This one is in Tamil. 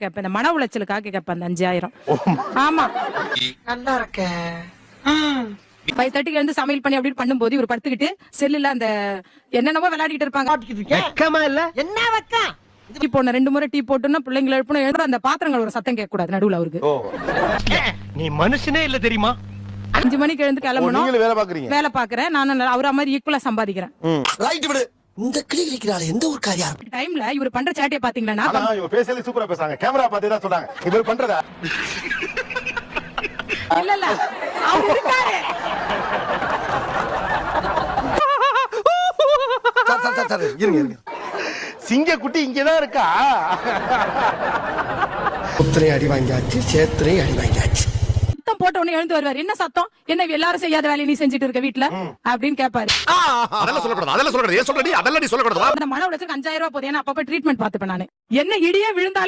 கேட்பேன். இந்த மன உளைச்சலுக்காக கேட்பேன் அந்த 5000. ஆமா, நல்லா இருக்க. 5:30க்கு எழுந்து சமையல் பண்ணி அப்படி பண்ணும்போது இவர் படுத்துக்கிட்டு செல்லுல அந்த என்னென்னமோ விளையாடிட்டு இருப்பாங்க. என்ன வெக்கம்? டீ போடணும், 2 முறை டீ போட்டோம்னா பிள்ளைங்களை எழுப்பணும். எழுற அந்த பாத்திரங்கள் ஒரு சத்தம் கேட்க கூடாது நடுவுல அவருக்கு. நீ மனுஷனே இல்ல தெரியுமா? 5 மணிக்கு எழுந்து கிளம்பணும். வேலை பாக்குறேன் நான், அவர மாதிரி ஈக்குவலா சம்பாதிக்கிறேன். ரைட் விடு. இந்த கிளி கிளிக்கிறாள் எந்த ஒரு காரியம் டைம்ல இவர் பண்ற சேட்டையை பாத்தீங்களா? இவங்க பேசல சூப்பரா பேசுறாங்க. கேமரா பார்த்து தான் சொல்றாங்க. இவர் பண்றதா? இல்ல இல்ல, அவர் இருக்காரு. இருங்க. சிங்க குட்டி இங்கதான் இருக்கா? புத்திரை அடி வாங்கியாச்சு, சேத்திரை அடி வாங்கியாச்சு. சத்தம் போட்ட உடனே எழுந்து வருவார். என்ன சத்தம்? என்ன எல்லாரும் செய்யாத வேலையை நீ செஞ்சுட்டு இருக்க வீட்டுல அப்படின்னு கேட்பாரு. அதெல்லாம் சொல்லக்கூடாது. ஏன் சொல்றடி? அதெல்லாம் நீ சொல்லக்கூடாது. அந்த மன உளைச்சலுக்கு 5000 ரூபாய் போதும். ஏன்னா அப்பப்ப ட்ரீட்மெண்ட் பாத்துப்பேன் நானு. என்ன இடியே விழுந்தாலும்